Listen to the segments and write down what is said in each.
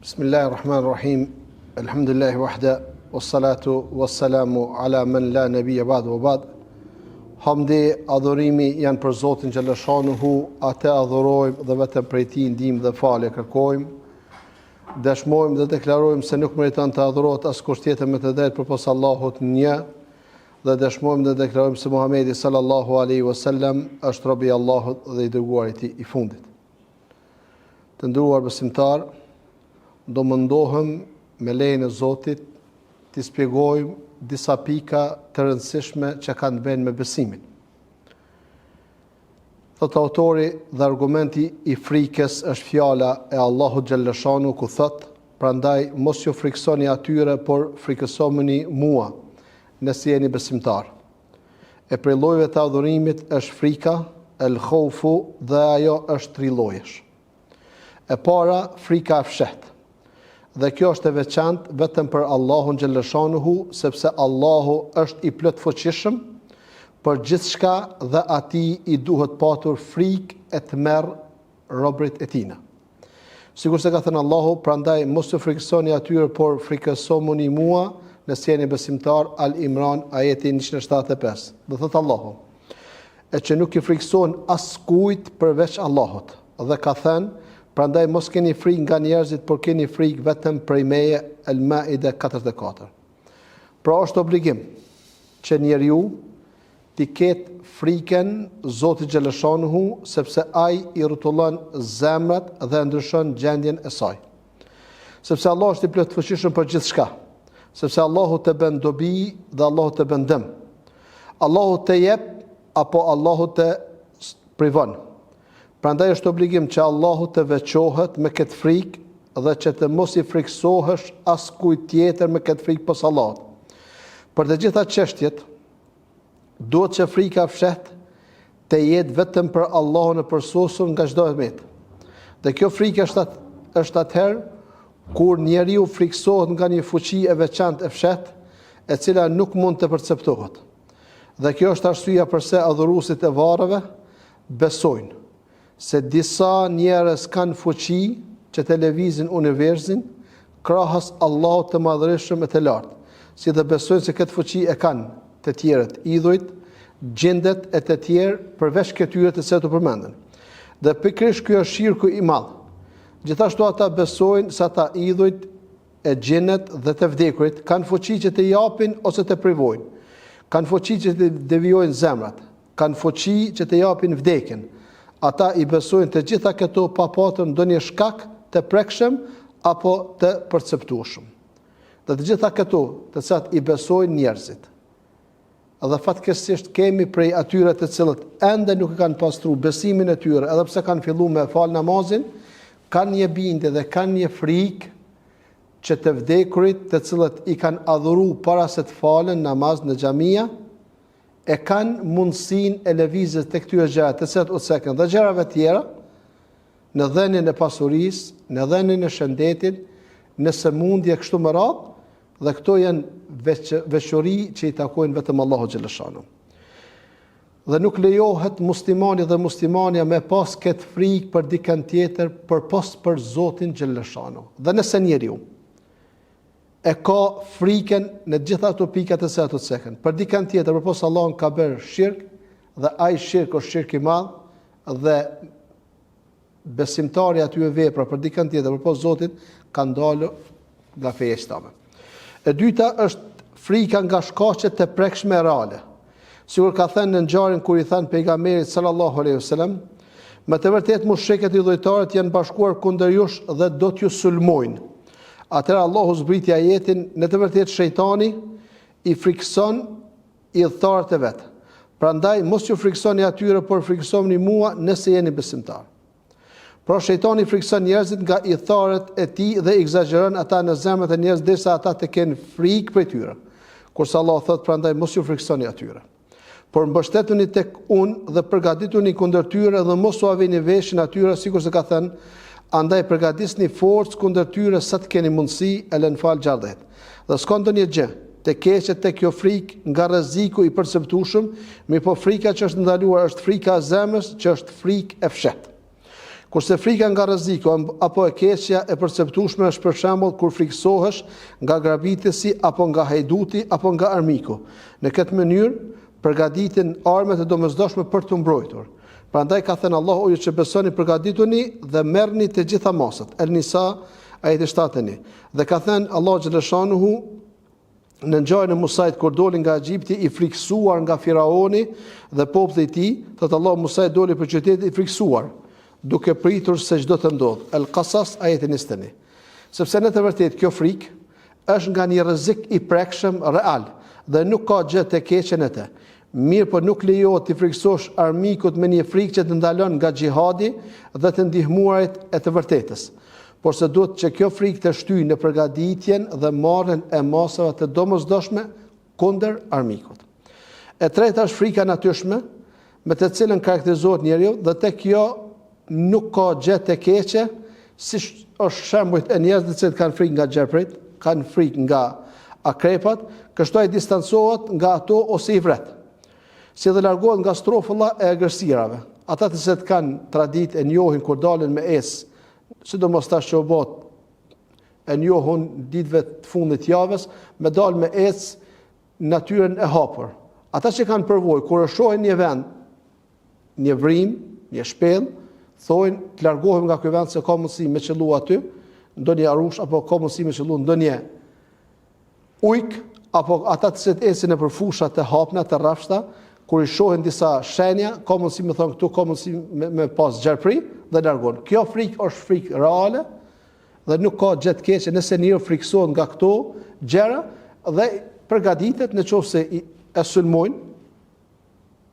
Bismillahirrahmanirrahim. Alhamdulillahi wahda, wassalatu wassalamu ala man la nabiyya ba'd wa ba'd. Hamdi, adhurimi janë për Zotin xhallashanuhu, atë adhurojmë dhe vetëm prej tij ndihmë dhe falje kërkojmë. Dëshmojmë dhe deklarojmë se nuk meriton të adhurohet askush tjetër me të drejtë përpos Allahut një, dhe dëshmojmë dhe deklarojmë se Muhamedi sallallahu alaihi wasallam është robi i Allahut dhe i dërguari i tij i fundit. Të nderuar besimtar, do mundohem me lejen e Zotit të shpjegojmë disa pika të rëndësishme që kanë të bëjnë me besimin. Thot autori dhe argumenti i frikës është fjala e Allahut xhallashanuhu ku thot: "Prandaj mos ju friksoni atyre, por frikësomuni mua, nëse jeni besimtar." E prej llojeve të adhurimit është frika, el khaufu, dhe ajo është tri llojesh. E para, frika e fshehtë. Dhe kjo është e veçantë vetëm për Allahun xhallashanuhu, sepse Allahu është i plot fuqishëm për gjithçka dhe atij i duhet patur frikë e të merr robërit e tina. Sikur se ka thënë Allahu, prandaj mos ju friksoni atyre, por frikësomuni mua, nëse jeni besimtar. Al-Imran, ajeti 175. Dhe thot Allahu, e që nuk i frikson askujt përveç Allahut, dhe ka thënë: "Prandaj mos keni frikë nga njerëzit, por keni frikë vetëm prej meje." Al-Maide 44. Pra është obligim që njeriu t'i ketë frikën Zotit xhallashanuhu, sepse ai i rrotullon zemrat dhe ndryshon gjendjen e saj. Sepse Allah është i plotfuqishëm për gjithçka. Sepse Allahu të bën dobi dhe Allahu të bën dëm. Allahu të jep apo Allahu të privon. Prandaj është obligim që Allahu të veçohet me këtë frikë dhe që të mos i friksohesh askujt tjetër me këtë frikë pas Allahut. Për të gjitha çështjet, duhet që frika e fshehtë të jetë vetëm për Allahun e përsosur nga çdo emet. Dhe kjo frikë është atëherë kur njeriu friksohet nga një fuqi e veçantë e fshehtë, e cila nuk mund të perceptohet. Dhe kjo është arsyeja pse adhuruesit e varreve besojnë se disa njerëz kanë fuqi që të lëvizin universin krahas Allahut të madhërisëm e të lartë, si dhe besojnë se këtë fuqi e kanë të tjerët, idhujt, gjendet e të tjerë përveç këtyre të se të përmenden. Dhe pikërisht ky është shirku i madh. Gjithashtu ata besojnë se ata idhujt e gjendet dhe të vdekurit kanë fuqi që të japin ose të privojnë, kanë fuqi që të devijojnë zemrat, kanë fuqi që të japin vdekjen. Ata i besojnë të gjitha këto pa patur ndonjë shkak të prekshëm apo të perceptueshëm. Dhe të gjitha këto të cilat i besojnë njerëzit. Dhe fatkeqësisht kemi prej atyre të cilët ende nuk e kanë pastruar besimin e tyre, edhe pse kanë filluar me fal namazin, kanë një bindje dhe kanë një frikë që të vdekurit të cilët i kanë adhuruar para se të falen namaz në xhamia, e kanë mundësinë e lëvizjes të këtyre gjërave të cilat udhëseken dhe gjërave tjera, në dhënien e pasurisë, në dhënien e shëndetit, në sëmundje kështu me radhë, dhe këto janë veçori që i takojnë vetëm Allahut xhallashanuhu. Dhe nuk lejohet muslimani dhe muslimania me pas këtë frikë për dikën tjetër përpos për Zotin xhallashanuhu. Dhe nëse njeriu e ka frikën në gjitha ato pikat e cilat udhëseken për dikën tjetër përpos Allahun, ka bërë shirk, dhe ai shirk është shirk i madh, dhe besimtari aty vepra për dikën tjetër përpos Zotit ka ndalur nga feja islame. E dyta është frika nga shkaqet të prekshme reale. Sikur ka thënë në ngjarjen kur i thanë pejgamberit sallallahu alaihi wasallam: "Me të vërtetë mushrikët idhujtarët janë bashkuar kundër jush dhe do t'ju sulmojnë." Atëherë Allahu zbriti ajetin: "Në të vërtetë shejtani i frikson idhëtarët e vet. Prandaj mos ju friksoni atyre, por friksoni mua nëse jeni besimtar." Pra shejtani frikson njerëzit nga idhëtarët e tij dhe egzageron ata në zemrat e njerëzve derisa ata të kenë frikë prej tyre. Kurse Allah thot: "Prandaj mos ju friksoni atyre, por mbështetuni tek unë dhe përgatituni kundër tyre dhe mos u avini veshin atyre, sikur se ka thënë: andaj përgatisni forcë kundër tyre sa të keni mundësi." El-Anfal 60. Dhe s'ka ndonjë gjë të keqe tek kjo frikë nga rreziku i perceptueshëm, mirëpo frika që është ndaluar është frika e zemrës, që është frikë e fshehtë. Kurse frika nga rreziku apo e keqja e perceptueshme është për shembull kur friksohesh nga grabitësi apo nga hajduti apo nga armiku. Në këtë mënyrë përgatiten armët e domosdoshme për të mbrojtur. Prandaj ka thënë Allahu, ju që besoni përgatituni dhe merrni të gjitha masat. El-Nisa ajeti 7. Dhe ka thënë Allahu xhaleshanuhu në ngjarjen e Musait kur doli nga Egjipti i friksuar nga Firaoni dhe populli i tij, thotë Allahu Musa doli për qytetin i friksuar, duke pritur se çdo të ndodh. El-Qasas ajeti 21. Sepse në të vërtetë kjo frikë është nga një rrezik i prekshëm real dhe nuk ka gjë të keqe në të. Mirë, po nuk lejohet të friksosh armikut me një frikë që të ndalon nga xhihadi dhe të ndihmuarit e të vërtetës. Por se duhet që kjo frikë të shtyjë në përgatitjen dhe marrjen e masave të domosdoshme kundër armikut. E treta është frika natyrshme, me të cilën karakterizohet njeriu dhe tek kjo nuk ka gjë të keqe, si është shembujt e njerëzve që kanë frikë nga gjerprit, kanë frikë nga akrepat, kështu ai distancohet nga ato ose i vret. Si dhe largohet nga strofulla e agresirave. Ata të cilët kanë traditë e njohin kur dalin me es, sidomos tash që u bot e njohun ditëve të fundit të javës, me dalë me es natyrën e hapur. Ata që kanë përvojë kur e shohin një vend, një vrim, një shpellë, thojnë të largohem nga ky vend se ka mundësi me qellu aty, ndonjë arush apo ka mundësi me qellu ndonjë ujk, apo ata të cilët esin nëpër fusha të hapna, të rrafshta, kur i shohin disa shenja, ka mundësi me thonë këtu ka mundësi me pas gjerpri dhe largon. Kjo frikë është frikë reale dhe nuk ka gjë të keqe nëse njeriu friksohet nga këto gjëra dhe përgatitet nëse e sulmojnë,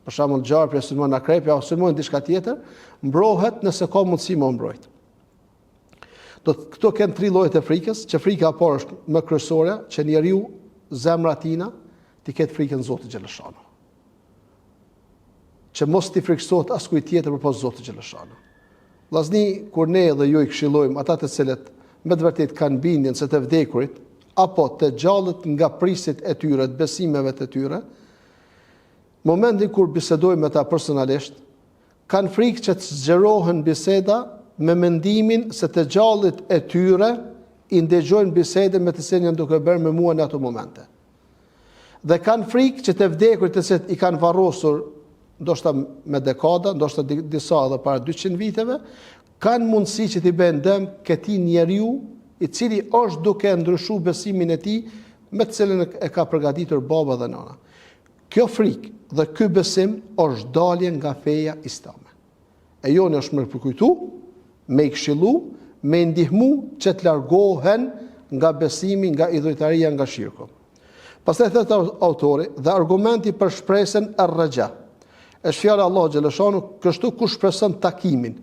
për shembull gjarpi e sulmon akrepja ose sulmon diçka tjetër, mbrohet nëse ka mundësi më mbrojt. Këto kanë 3 llojet e frikës, që frika e parë është më kryesore, që njeriu zemra tina të ketë frikën Zotit xhaleshano. Që mos t'i friksohet askujt tjetër përpos Zotit xhaleshano. Vllazni, kur ne dhe ju i këshillojmë ata të cilët me të vërtetë kanë bindjen se të vdekurit apo të gjallët nga prisit e tyre, të besimeve të tyre, momentin kur bisedojmë me ta personalisht, kanë frikë që të zgjerohen biseda me mendimin se të gjallit e tyre i ndëgjojnë bisedën me të cilën janë duke bërë me mua në ato momente. Dhe kanë frikë që të vdekurit të cilët i kanë varrosur ndoshta me dekada, ndoshta disa edhe para 200 viteve, kanë mundësi që t'i bëjnë dëm këtij njeriu i cili është duke ndryshuar besimin e tij me të cilën e ka përgatitur baba dhe nana. Kjo frikë dhe ky besim është dalje nga feja islame. E joni është më përkujtu, me i këshillu, me ndihmu që të largohen nga besimi, nga idhujtaria, nga shirku. Pastaj thot autori, dhe argumenti për shpresën ar-raja. Është fjala Allahu xhaleshanu, kështu kush shpreson takimin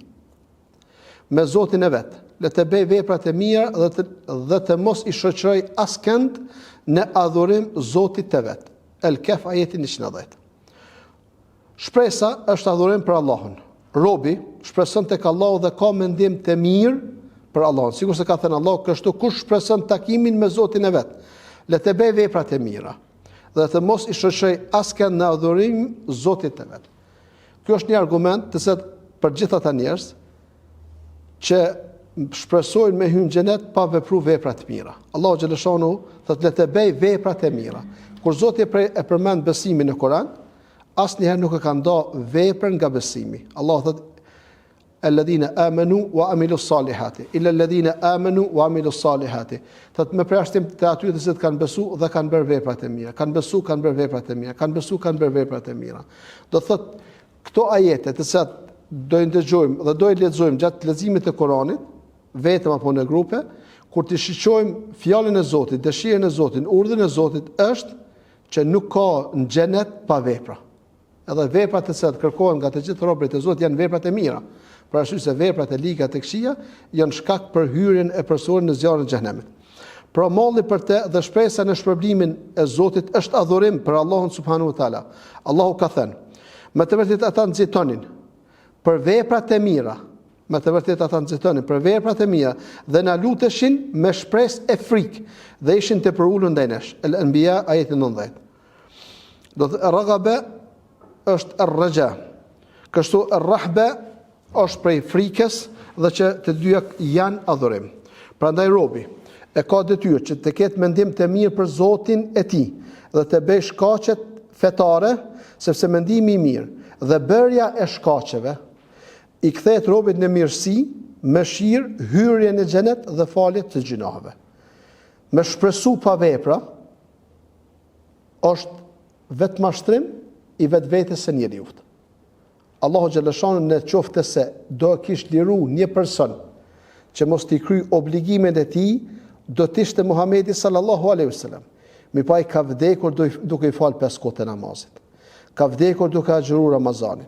me Zotin e vet, le të bëj veprat e mira dhe të mos i shoqëroj askënd në adhurim Zotit të vet. El-Kehf ajeti 110. Shpresa është adhurim për Allahun. Robi shpreson tek Allahu dhe ka mendim të mirë për Allahun. Sikur se ka thënë Allahu, kështu kush shpreson takimin me Zotin e vet, le të bëj veprat e mira dhe të mos i shoqëroj askënd në adhurim Zotit të vet. Ky është një argument të se për gjithë ata njerëz që shpresojnë me hyrë në xhenet pa vepruar vepra të mira. Allahu xhaleshanu thotë le të bëj veprat e mira. Kur Zoti e përmend besimin në Kur'an, asnjëherë nuk e ka nda veprën nga besimi. Allahu thotë alladhina amanu wa amilus salihati illa alladhina amanu wa amilus salihati. Thotë me përjashtim të atyre të cilët kanë besu dhe kanë bërë veprat e mira. Kanë besu, kanë bërë veprat e mira. Kanë besu, kanë bërë veprat e mira. Do thotë këto ajete të cilat do i ndëgjojmë dhe do i lexojmë gjatë leximit të Kuranit, vetëm apo në grupe, kur të shiqojmë fjalën e Zotit, dëshirën e Zotit, urdhën e Zotit është që nuk ka në xhenet pa vepra. Edhe veprat të cilat kërkohen nga të gjithë robërit e Zotit janë veprat e mira. Për arsye se veprat e liga të këqija janë shkak për hyrjen e personit në zjarrin e xhenemit. Pra malli për të dhe shpresa në shpërblimin e Zotit është adhurim për Allahun subhanahu wa taala. Allahu ka thënë: "Me të vërtetë ata nxitonin për veprat e mira, me të vërtetë ata nxitonin për veprat e mira dhe na luteshin me shpresë e frikë dhe ishin të përulur ndaj nesh." El-Anbiya ajeti 19. Do të raghabe është ar-raja. Kështu ar-rahba është prej frikës dhe që të dyja janë adhurim. Prandaj robi e ka detyrë që të ketë mendim të mirë për Zotin e tij dhe të bëjë shkaqet fetare, sepse mendimi i mirë dhe bërja e shkaqeve i kthehet robit në mirësi, mëshirë, hyrje në xhenet dhe falje të gjunaheve. Me shpresu pa vepra është vetë mashtrim i vetvetes së njeriut. Allahu xhaleshanu në qoftë se do kish liru një person që mos t'i kryej obligimet e tij, do t'ishte Muhamedi sallallahu alaihi wasallam. Mi pa i ka vdekur duke i fal 5 kohë të namazit. Ka vdekur duke agjëruar Ramazanin.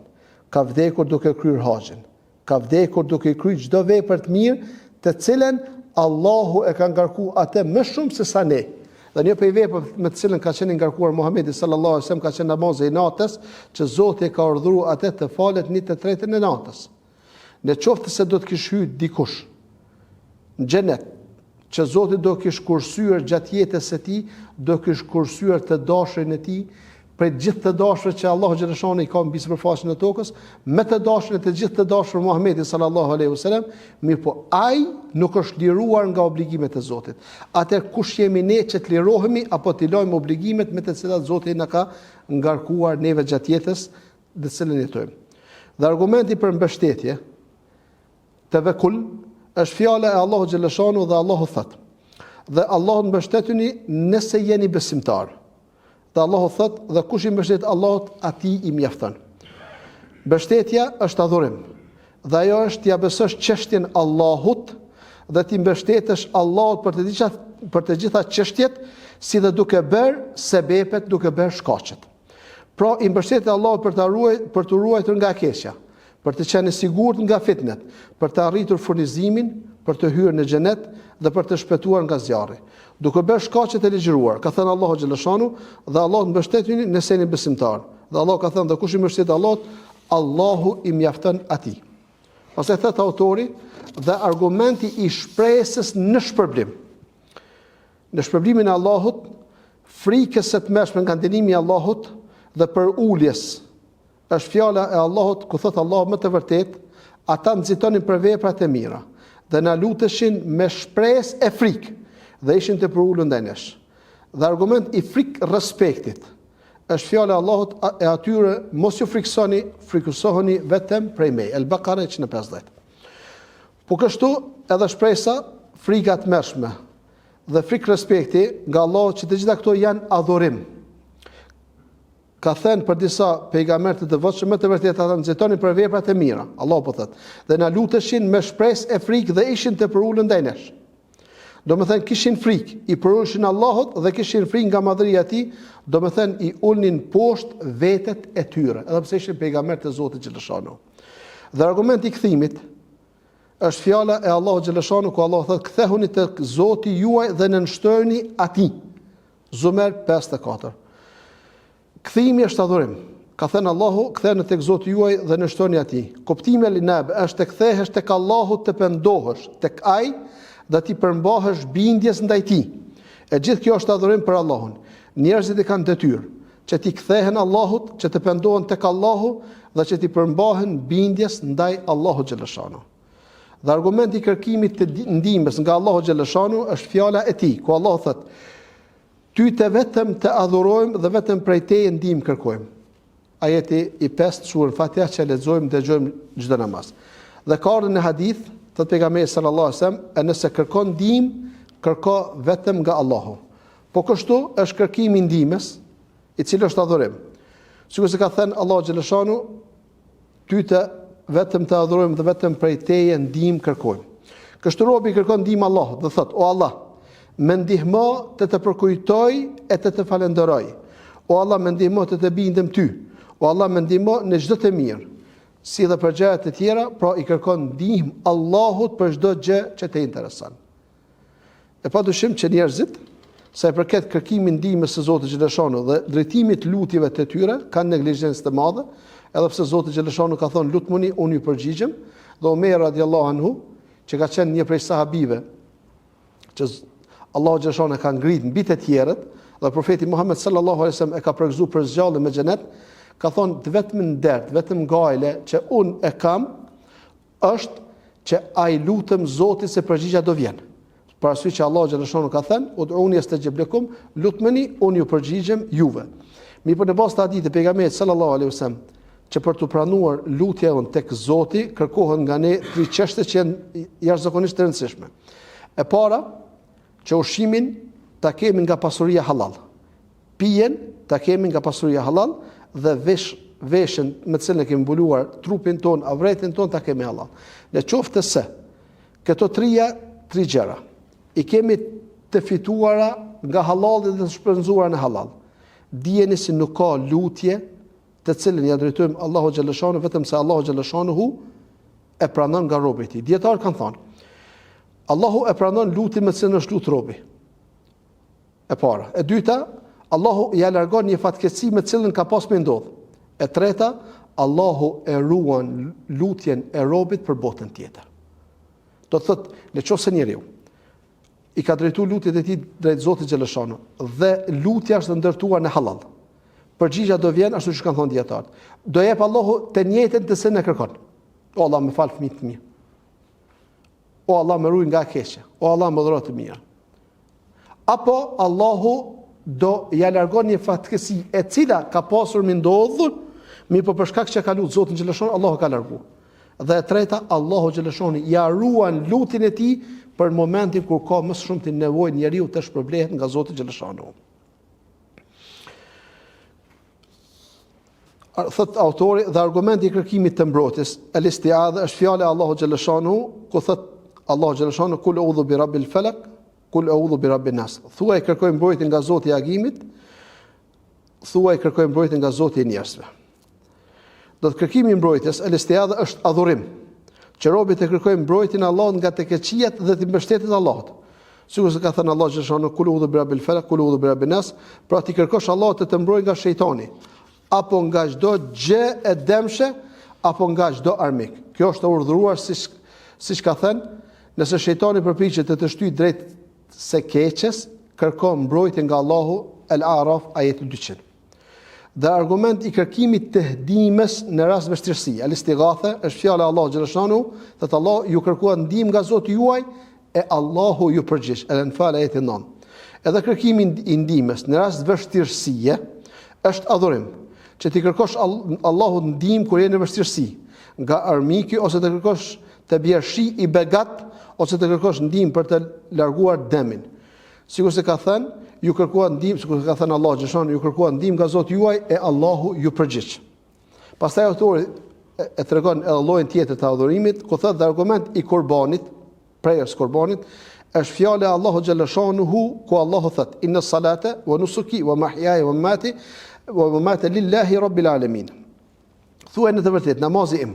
Ka vdekur duke kryer haxhin. Ka vdekur duke kryer çdo vepër të mirë, të cilën Allahu e ka ngarkuar atë më shumë se sa ne. Dhe një prej veprave me të cilën ka qenë ngarkuar Muhamedi sallallahu alaihi wasallam ka qenë namazi i natës, që Zoti e ka urdhëruar atë të falet 1/3 e natës. Në qoftë se do të kish hyrë dikush në xhenet, që Zoti do kish kursyer gjatë jetës së tij, do kish kursyer të dashurin e tij, për gjithë të dashur që Allahu xhaleshani i ka mbi sipërfaqen e tokës, me të dashurin e të gjithë të dashur Muhamedi sallallahu alaihi wasallam, mirë po ai nuk është liruar nga obligimet e Zotit. Atëherë kush jemi ne që të lirohemi apo të lajmë obligimet me të cilat Zoti na ka ngarkuar neve gjatë jetës në të cilën jetojmë. Dhe argumenti për mbështetje tevekkul është fjala e Allahu xhaleshanu dhe Allahu thot: "Dhe Allahun mbështetuni nëse jeni besimtar." Dhe Allahu thot: "Dhe kush i mbështet Allahut, atij i mjafton." Mbështetja është adhurim. Dhe ajo është t'ia besosh çështjen Allahut dhe ti mbështetesh Allahut për të gjitha çështjet, si dhe duke bërë sebepet, duke bërë shkaqet. Pra i mbështetet Allahut për të ruajtur nga keqja, për të qenë i sigurt nga fitnet, për të arritur furnizimin, për të hyrë në xhenet dhe për të shpëtuar nga zjarri. Duke bërë shkaqet e ligjëruar, ka thënë Allahu xhaleshanu, dhe Allahu mbështetuni nëse jeni besimtar. Dhe Allahu ka thënë: "Dhe kush i mbështet Allahut, Allahu i mjafton atij." Pastaj thot autori, dhe argumenti i shpresës në shpërblim. Në shpërblimin e Allahut, frikës së tmerrshme nga dënimi i Allahut dhe për uljes është fjala e Allahut ku thot Allahu më të vërtet: "Ata nxitonin për veprat e mira dhe na luteshin me shpresë e frikë dhe ishin të përulur ndaj nesh." Dhe argument i respektit është fjala e Allahut e atyre: "Mos ju friksoni, frikësohuni vetëm prej meje." El-Baqara 150. Po kështu edhe shpresa frika e tmerrshme dhe respekti nga Allahu, që të gjitha këto janë adhurim. Ka thënë për disa pejgamber të devotshëm, më të vërtetë ata nxitonin për veprat e mira, Allahu po thotë, dhe na luteshin me shpresë e frikë dhe ishin të përulur ndaj nesh. Do më thënë kishin frikë, i përulshin Allahut dhe kishin frikë nga madhëria e tij, do më thënë i ulnin poshtë vetet e tyre, edhe pse ishin pejgamber të Zotit xhaleshanu. Dhe argumenti i kthimit është fjala e Allahu xhaleshanu ku Allahu thotë: "Kthehuni tek Zoti juaj dhe nënshtrojeni atij." Zumer 54. Kthimi është adhurim. Ka thënë Allahu: "Kthehuni tek Zoti juaj dhe nënshtrojeni atij." Kuptimi e linab është të kthehesh tek Allahu, të pendohesh tek ai dhe ti përmbahesh bindjes ndaj tij. E gjithë kjo është adhurim për Allahun. Njerëzit e kanë detyrë që ti kthehen Allahut, që të pendohen tek Allahu dhe që ti përmbahen bindjes ndaj Allahut xhaleshanu. Dhe argumenti i kërkimit të ndihmës nga Allahu xhaleshanu është fjala e tij, ku Allahu thotë: "Ty të vetëm të adhurojmë dhe vetëm prej teje ndihmë kërkojmë." Ajeti i 5 surën Fatiha që lexojmë dëgjojmë çdo namaz. Dhe ka ardhur në hadith, thot pejgamberi sallallahu alajhi wasallam, "E nëse kërkon ndihmë, kërko vetëm nga Allahu." Po kështu është kërkimi i ndihmës, i cili është adhurim. Sikur se ka thënë Allahu xhaleshanu: "Ty të vetëm të adhurojmë dhe vetëm prej teje ndihmë kërkojmë." Kështu robi kërkon ndihmë Allahut dhe thot: "O Allah, më ndihmo të të përkujtoj e të falenderoj. O Allah, më ndihmo të bindem ty. O Allah, më ndihmo në çdo të mirë." Si dhe për gjërat e tjera, pra i kërkon ndihmë Allahut për çdo gjë që të intereson. E padyshim që njerëzit, sa i përket kërkimit ndihmës së Zotit xhaleshanu dhe drejtimit lutjeve të tyre, kanë neglizhencë të madhe, edhe pse Zoti xhaleshanu ka thonë: "Lutmuni, unë ju përgjigjem." Dhe Omer radiallahu anhu, që ka qenë një prej sahabive që Allahu xhaleshanu ka ngrit mbi të tjerët, dhe profeti Muhammed sallallahu alaihi wasallam e ka përgëzuar për zgjallje me xhenet, ka thonë: "Të vetëm ndert, vetëm gajle që unë e kam, është që ai lutem Zotit se përgjigja do vjen. Për arsye që Allahu xhaleshanu ka thënë, ud'uni astajib lakum, lutmeni, unë ju përgjigjem juve. Mirë, në bazë të hadithit të pejgamberit sallallahu alaihi wasallam, që për të pranuar lutja jonë tek Zoti, kërkohen nga ne 3 çështje që janë jashtëzakonisht të rëndësishme. E para, që ushqimin ta kemi nga pasuria halal. Pijen ta kemi nga pasuria halal dhe veshën me të cilën e kemi mbuluar trupin ton, avretin ton ta kemi halal. Në qoftë se këto 3 gjëra i kemi të fituara nga halali dhe të shpenzuara në halal, dijeni se nuk ka lutje të cilën ja drejtojmë Allahu xhaleshanu vetëm se Allahu xhaleshanu e pranon nga robi i tij. Dietar kanë thënë, Allahu e pranon lutjen me të cilën është lut robi. E para. E dyta, Allahu ja largon një fatkeqësi me të cilën ka pas me ndodh. E treta, Allahu e ruan lutjen e robit për botën tjetër. Do të thotë, nëse njeriu i ka drejtuar lutjet e tij drejt Zotit xhaleshanu dhe lutja është ndërtuar në halal, përgjigja do vjen ashtu siç kanë thënë dietarët. Do jep Allahu të njëjtën të se ne kërkon. O Allah, më fal fëmijët e mi. O Allah, më ruaj nga keqja. O Allah, më dhuro të mira. Apo Allahu do ja largon një fatkeqësi e cila ka pasur më ndodhur, mirë po për shkak që ka lutur Zotin xhaleshanu, Allahu ka larguar. Dhe e treta, Allahu xhaleshanu ja ruan lutjen e tij për momentin kur ka më shumë të nevojë njeriu të shpërblehet nga Zoti xhaleshanu. Thot autori, dhe argumenti i kërkimit të mbrojtjes, el-istiadha është fjala e Allahu xhaleshanu, ku thot Allahu xhaleshanu, kul a'udhu bi rabbil falaq, kul a'udhu bi rabbin nas. Thuaj kërkoj mbrojtje nga Zoti i agimit, thuaj kërkoj mbrojtje nga Zoti i njerëzve. Do të kërkimi i mbrojtjes, el-istiadha është adhurim, që robi të kërkojnë mbrojtjen e Allahut nga të keqijat dhe të mbështetjet Allahut. Sikur se ka thënë Allahu xhaleshanu, kul a'udhu bi rabbil falaq, kul a'udhu bi rabbin nas, pra ti kërkosh Allahut të mbrojë nga shejtani, apo nga çdo gjë e dëmshme, apo nga çdo armik. Kjo është urdhëruar siç ka thënë, nëse shejtani përpiqet të shtyjë drejt së keqes, kërkon mbrojtje nga Allahu, Al-A'raf ajeti 200. Dhe argument i kërkimit të hdimes në rast vështirësi, al-istighatha është fjala e Allahu xhaleshanu, thotë Allah ju kërkuat ndihmë nga Zoti juaj e Allahu ju përgjigj. Al-Anfal ajeti 9. Edhe kërkimi i ndihmës në rast vështirësie është adhurim, që ti kërkosh Allahut ndihmë kur je në vështirësi, nga armiki ose të kërkosh të bjershi i begat ose të kërkosh ndihmë për të larguar dëmin. Sikur se ka thënë, ju kërkuat ndihmë, sikur se ka thënë Allahu xhaleshanu, ju kërkuat ndihmë nga Zoti juaj e Allahu ju përgjigj. Pastaj autori e tregon edhe llojin tjetër të adhurimit, ku thotë argument i qurbanit, prejës qurbanit, është fjala e Allahu xhaleshanu, ku Allahu thotë inna salata wa nusuki wa mahyaya wa mamati lillahi rabbil alamin. Thuaj në të vërtetë, namazi im,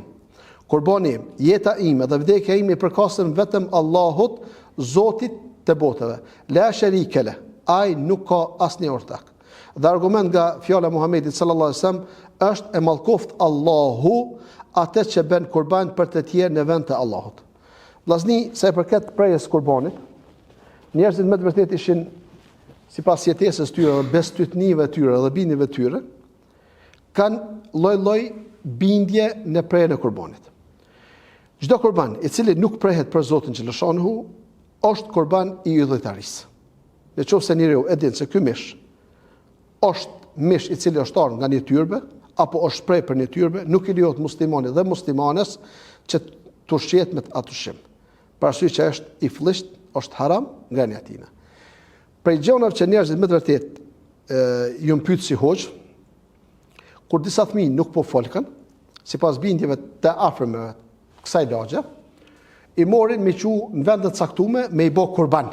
qurbani im, jeta ime dhe vdekja ime përkasin vetëm Allahut, Zotit të botëve. La sharika la, ai nuk ka asnjë ortak. Dhe argument nga fjala e Muhamedit sallallahu alaihi wasallam është e mallkoft Allahu atë që bën qurban për të tjerë në vend të Allahut. Vllazni, sa i përket prejës qurbanit, njerëzit me të vërtetë ishin sipas jetesës tyre, bestytnive tyre dhe bindjeve tyre, kanë lloj-lloj bindje në prejën e qurbanit. Çdo qurban i cili nuk prehet për Zotin xhaleshanu është qurban i idhujtarisë. Nëse njeriu e din se ky mish është mish i cili është ardhur nga një tyrbe apo është prej për një tyrbe, nuk i lejohet muslimanit dhe muslimanes që të ushqehet me atë ushqim. Për arsye që është i fllisht, është haram nga një atina. Prej gjonave që njerëzit me të vërtetë ju pyet si hoxh, kur disa fëmijë nuk po folën, sipas bindjeve të afërmeve kësaj lagje, i morin me qu në vendet caktume me i bë kurban.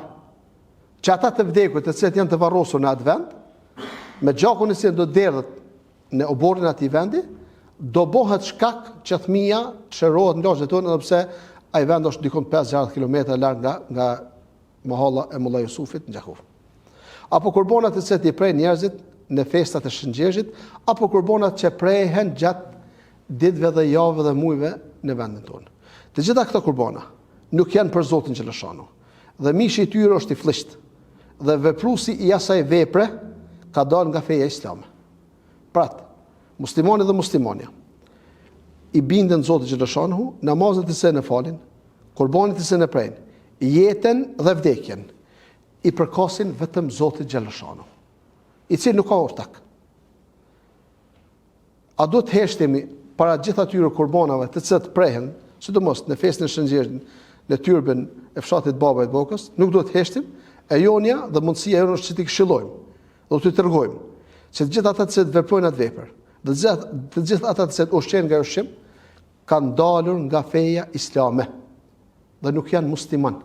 Që ata të vdekur të cilët janë të varrosur në atë vend, me gjakun e cilët do derdhet në oborrin e atij vendi, do bëhet shkak që fëmia të shërohet në lagjet tonë, edhe pse ai vend është dikon 5-6 kilometra larg nga mohalla e Mulla Jusufit në Gjakov. Apo kurbanat të cilët i prejnë njerëzit në festat e Shëngjeshit, apo kurbanat që prehen gjatë ditëve dhe javëve dhe muajve në vendin tonë. Të gjitha këto kurbana nuk janë për Zotin xhaleshanu. Dhe mishi i tyre është i fllisht. Dhe vepruesi i asaj vepre ka dalë nga feja islame. Pratë, muslimani dhe muslimania i bindën Zotit xhaleshanuhu, namazet e sene falin, kurbanit e sene prejnë, jetën dhe vdekjen i përkasin vetëm Zotit xhaleshanuhu, i cili nuk ka ortak. A do të heshtemi para gjithë atyre kurbanave të cilat prehen, sidomos në festën e Shëngjeshit, në tyrbën e fshatit Babait Bokës, nuk do të heshtim, e jonja dhe mundësia jonë është që t'i këshillojmë, do t'i tërgojmë, që të gjithë ata që veprojnë atë vepër, dhe të gjithë ata që ushqejnë nga ushqim, kanë dalur nga feja islame dhe nuk janë musliman.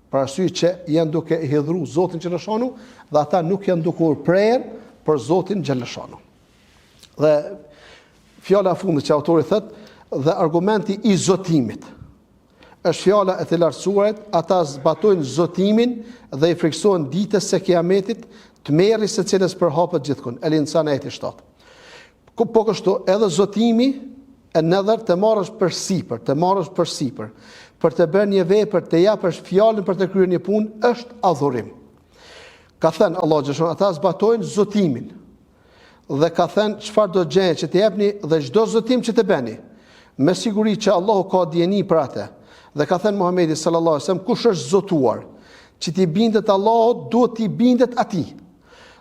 Për arsye që janë duke i hidhur Zotin xhaleshanuhu dhe ata nuk janë duke u prerë për Zotin xhaleshanuhu. Dhe fjala e fundit që autori thotë, dhe argumenti i zotimit është fjala e të lartësuarit, ata zbatojnë zotimin dhe i friksohen ditës së Kiametit, të merri secilës përhapet gjithkund. El Insan ajeti 7. Po kështu edhe zotimi e nëdher të marrësh për sipër, për të bërë një vepër, të japësh fjalën për të kryer një punë, është adhurim. Ka thënë Allah xhaleshanuhu, ata zbatojnë zotimin. Dhe ka thënë çfarë do gjeni që të jepni dhe çdo zotim që të bëni, me siguri që Allahu ka dieni për atë. Dhe ka thënë Muhamedi sallallahu alaihi wasallam, kush është zotuar që t'i bindet Allahut, duhet t'i bindet atij.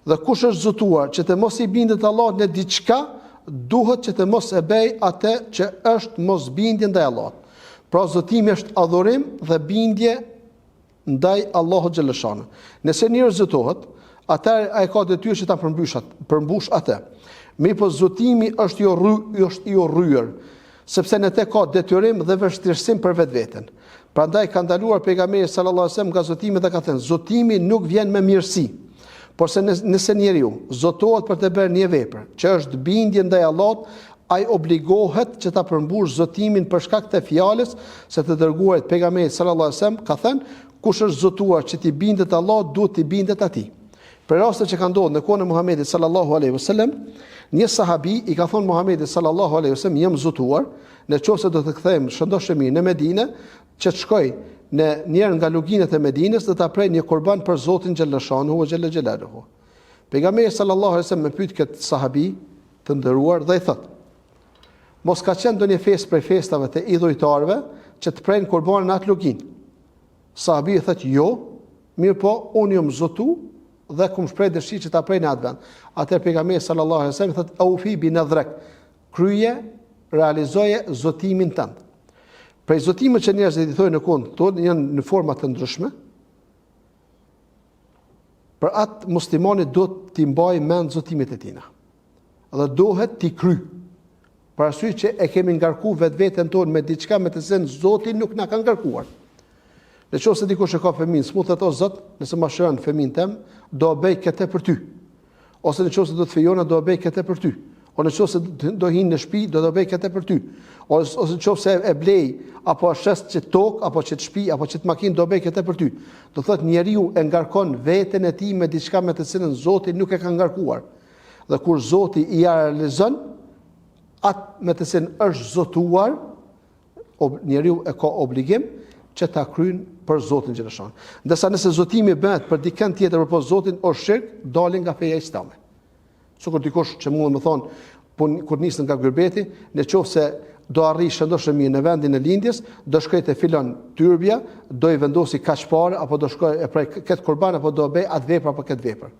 Dhe kush është zotuar që të mos i bindet Allahut në diçka, duhet që të mos e bëj atë që është mosbindje ndaj Allahut. Pra zotimi është adhurim dhe bindje ndaj Allahut xhaleshanuhu. Nëse njëri zotohet, atëherë ai ka detyrë që ta përmbush atë. Mirë po zotimi është i rryer, sepse në te ka detyrim dhe vështirësim për vetveten. Prandaj ka ndaluar pejgamberi sallallahu alajhi wasallam nga zotimi dhe ka thënë, zotimi nuk vjen me mirësi. Por se nëse njeriu zotohet për të bërë një vepër që është bindje ndaj Allahut, ai obligohet që ta përmbush zotimin për shkak të fjalës se të dërguarit pejgamberit sallallahu alajhi wasallam ka thënë, kush është zotuar që t'i bindet Allahut, duhet t'i bindet atij. Për rastet që ka ndodhur në kohën e Muhamedit sallallahu alaihi wasallam, një sahabi i ka thonë Muhamedit sallallahu alaihi wasallam, jam zotuar, nëse do të kthejmë shëndoshemi në Medinë, që të shkoj në njërin nga luginat e Medinës dhe ta prej një kurban për Zotin xhaleshanuhu xhalla xhelaluhu. Pejgamberi sallallahu alaihi wasallam më pyet këtë sahabi të nderuar dhe i thotë, mos ka qenë ndonjë festë prej festave të idhujtarëve që të prejnë kurbanin në atë luginë. Sahabi i thotë, jo, mirë po, unë jam zotu dhe kum shpreh dëshirë që ta prej në atë vend. Atëherë pejgamberi sallallahu alaihi wasallam thotë, aufi bi nadhrak, krye, realizoje zotimin tënd. Prej zotimit që njerëzit i thojnë në kohën tonë janë në forma të ndryshme. Për atë muslimani do t'i mbajë mend zotimet e tina. Dhe dohet t'i kry. Për arsye që e kemi ngarkuar vetveten tonë me diçka me të cilën Zoti nuk na ka ngarkuar. Nëse dikush e ka fëmijë, s'mund të thotë Zot, nëse ma shëron fëmijën tem, do bëj këtë për ty. Ose nëse do të fejona, do bëj këtë për ty. O nëse do hinë në shtëpi, do bëj këtë për ty. Ose nëse e blej apo shes që tokë, apo që të shtëpi, apo që të makinë, do bëj këtë për ty. Do thotë njeriu e ngarkon veten e tij me diçka me të cilën Zoti nuk e ka ngarkuar. Dhe kur Zoti i realizon atë me të cilën është zotuar, njeriu e ka obligim që ta kryejnë për Zotin xhaleshanuhu. Ndërsa nëse zotimi bëhet për dikën tjetër përpos Zotin, është shirk, dalin nga feja islame. Sikur dikush që mund të më thonë, kur nisën nga Gyrbeti, nëse do arrish shëndoshëmi në vendin e lindjes, do shkoj te filan tyrbja, do i vendosi kaq parë, apo do shkoj e prej këtë kurban, apo do bëj atë vepër apo këtë vepër.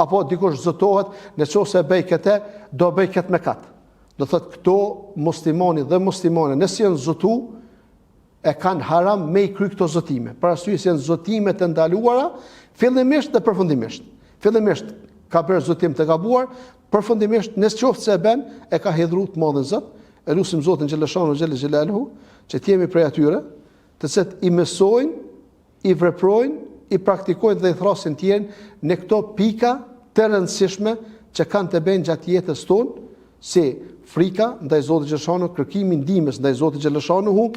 Apo dikush zotohet, nëse bëj këtë, do bëj këtë me kat. Do thotë këto muslimani dhe muslimane, nëse janë zotu, e kanë haram me i kry këto zotime. Për arsye se janë zotime të ndaluara, fillimisht dhe përfundimisht. Fillimisht ka bërë zotim të gabuar, përfundimisht nëse qoftë se e bën, e ka hedhur të madhin Zot. E lutim Zotin xhaleshanuhu xhalla xhelaluhu, që të jemi prej atyre, të cilët i mësojnë, i veprojnë, i praktikojnë dhe i thrasin tjerë në këto pika të rëndësishme që kanë të bëjnë gjatë jetës tonë, si frika ndaj Zotit xhaleshanuhu, kërkimi ndihmës ndaj Zotit xhaleshanuhu,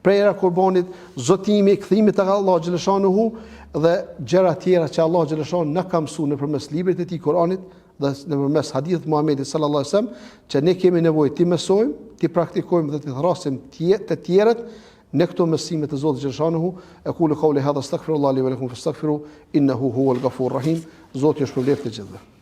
prerja kurbanit, zotimi, kthimi tek Allah xhaleshanuhu dhe gjëra tjera që Allah xhaleshanuhu na ka mësuar nëpërmes librit të tij Kuranit dhe nëpërmes hadithit të Muhamedit sallallahu alaihi wasallam, që ne kemi nevojë të mësojmë, të praktikojmë dhe të thrasim të tjerët në këto mësime të Zotit xhaleshanuhu. Aqulu qawli hadha astaghfirullahi li wa lakum fastaghfiru innahu huwal ghafurur rahim. Zoti ju shpëlbeft të gjithëve.